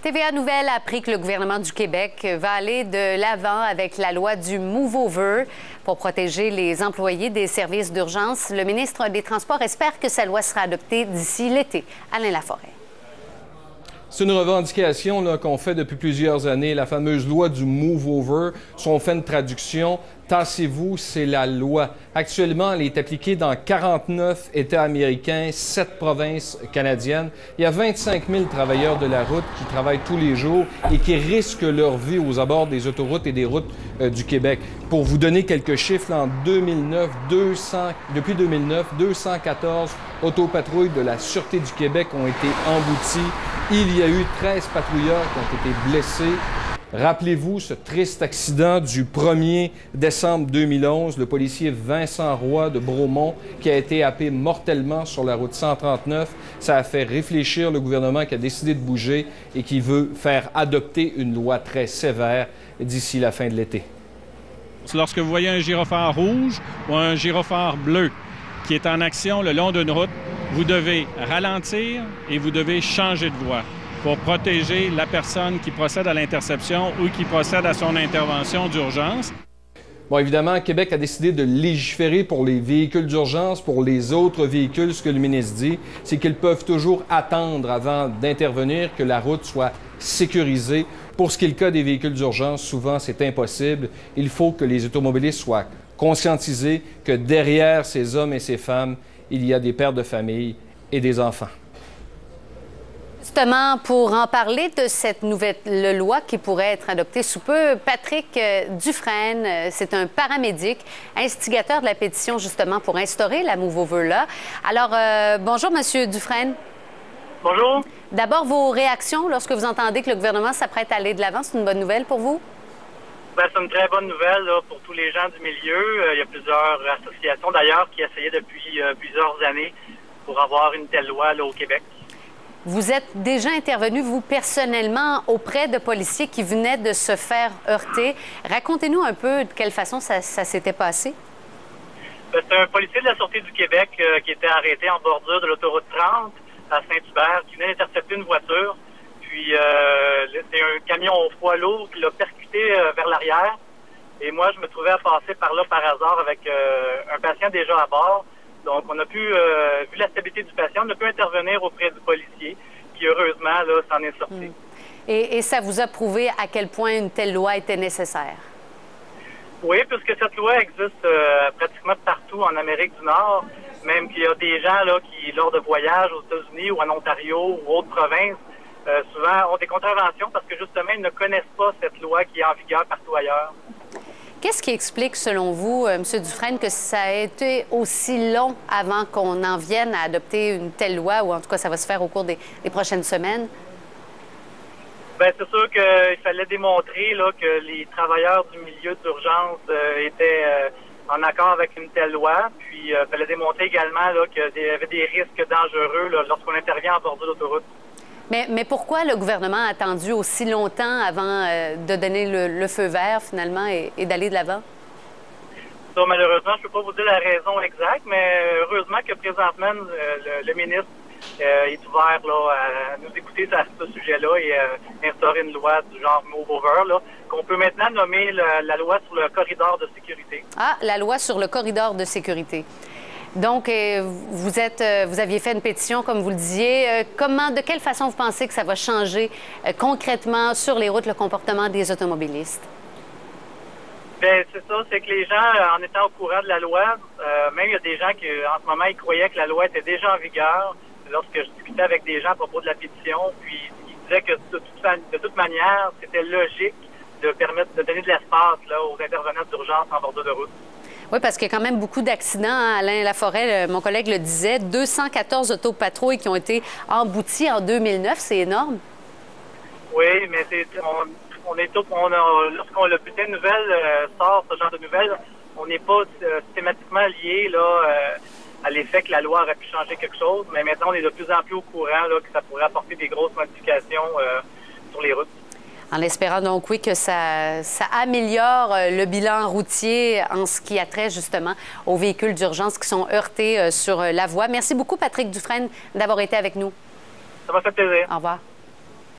TVA Nouvelles a appris que le gouvernement du Québec va aller de l'avant avec la loi du move-over pour protéger les employés des services d'urgence. Le ministre des Transports espère que sa loi sera adoptée d'ici l'été. Alain Laforêt. C'est une revendication qu'on fait depuis plusieurs années, la fameuse loi du move-over. Si on fait une traduction, tassez-vous, c'est la loi. Actuellement, elle est appliquée dans 49 États américains, 7 provinces canadiennes. Il y a 25 000 travailleurs de la route qui travaillent tous les jours et qui risquent leur vie aux abords des autoroutes et des routes du Québec. Pour vous donner quelques chiffres, en 2009, depuis 2009, 214 autopatrouilles de la Sûreté du Québec ont été embouties. Il y a eu 13 patrouilleurs qui ont été blessés. Rappelez-vous ce triste accident du 1er décembre 2011, le policier Vincent Roy de Bromont qui a été happé mortellement sur la route 139. Ça a fait réfléchir le gouvernement qui a décidé de bouger et qui veut faire adopter une loi très sévère d'ici la fin de l'été. Lorsque vous voyez un gyrophare rouge ou un gyrophare bleu qui est en action le long d'une route, vous devez ralentir et vous devez changer de voie pour protéger la personne qui procède à l'interception ou qui procède à son intervention d'urgence. Bon, évidemment, Québec a décidé de légiférer pour les véhicules d'urgence. Pour les autres véhicules, ce que le ministre dit, c'est qu'ils peuvent toujours attendre avant d'intervenir, que la route soit sécurisée. Pour ce qui est le cas des véhicules d'urgence, souvent, c'est impossible. Il faut que les automobilistes soient conscientisés que derrière ces hommes et ces femmes, il y a des pères de famille et des enfants. Justement, pour en parler de cette nouvelle loi qui pourrait être adoptée sous peu, Patrick Dufresne, c'est un paramédic, instigateur de la pétition justement pour instaurer la move-over-là. Alors, bonjour, Monsieur Dufresne. Bonjour. D'abord, vos réactions lorsque vous entendez que le gouvernement s'apprête à aller de l'avant, c'est une bonne nouvelle pour vous? Bien, c'est une très bonne nouvelle là, pour tous les gens du milieu. Il y a plusieurs associations d'ailleurs qui essayaient depuis plusieurs années pour avoir une telle loi là, au Québec. Vous êtes déjà intervenu, vous, personnellement, auprès de policiers qui venaient de se faire heurter. Racontez-nous un peu de quelle façon ça s'était passé. C'est un policier de la Sûreté du Québec qui était arrêté en bordure de l'autoroute 30 à Saint-Hubert, qui venait d'intercepter une voiture. Puis, c'est un camion au poids lourd qui l'a percuté vers l'arrière. Et moi, je me trouvais à passer par là par hasard avec un patient déjà à bord. Donc, on a pu, vu la stabilité du patient, on a pu intervenir auprès du policier, qui, heureusement, là, s'en est sorti. Et ça vous a prouvé à quel point une telle loi était nécessaire? Oui, puisque cette loi existe pratiquement partout en Amérique du Nord, même qu'il y a des gens là qui, lors de voyages aux États-Unis ou en Ontario ou autres provinces, souvent ont des contraventions parce que, justement, ils ne connaissent pas cette loi qui est en vigueur partout ailleurs. Qu'est-ce qui explique, selon vous, M. Dufresne, que ça a été aussi long avant qu'on en vienne à adopter une telle loi, ou en tout cas, ça va se faire au cours des prochaines semaines? Bien, c'est sûr qu'il fallait démontrer là, que les travailleurs du milieu d'urgence étaient en accord avec une telle loi. Puis, il fallait démontrer également là, qu'il y avait des risques dangereux là, lorsqu'on intervient en bordure d'autoroute. Mais pourquoi le gouvernement a attendu aussi longtemps avant de donner le feu vert, finalement, et d'aller de l'avant? Ça, malheureusement, je ne peux pas vous dire la raison exacte, mais heureusement que présentement, le ministre est ouvert là, à nous écouter à ce sujet-là et instaurer une loi du genre move-over, qu'on peut maintenant nommer la loi sur le corridor de sécurité. Ah, la loi sur le corridor de sécurité. Donc, vous aviez fait une pétition, comme vous le disiez. De quelle façon vous pensez que ça va changer concrètement sur les routes le comportement des automobilistes? Bien, c'est ça, c'est que les gens, en étant au courant de la loi, même il y a des gens qui, en ce moment, ils croyaient que la loi était déjà en vigueur. Lorsque je discutais avec des gens à propos de la pétition, puis ils disaient que de toute manière, c'était logique de permettre de donner de l'espace aux intervenants d'urgence en bordure de route. Oui, parce qu'il y a quand même beaucoup d'accidents. Hein? Alain Laforêt, mon collègue le disait, 214 autopatrouilles qui ont été embouties en 2009, c'est énorme. Oui, mais lorsqu'on le bulletin de nouvelles sort ce genre de nouvelles, on n'est pas systématiquement lié à l'effet que la loi aurait pu changer quelque chose, mais maintenant on est de plus en plus au courant que ça pourrait apporter des grosses modifications sur les routes. En espérant donc, oui, que ça améliore le bilan routier en ce qui a trait justement aux véhicules d'urgence qui sont heurtés sur la voie. Merci beaucoup, Patrick Dufresne, d'avoir été avec nous. Ça m'a fait plaisir. Au revoir.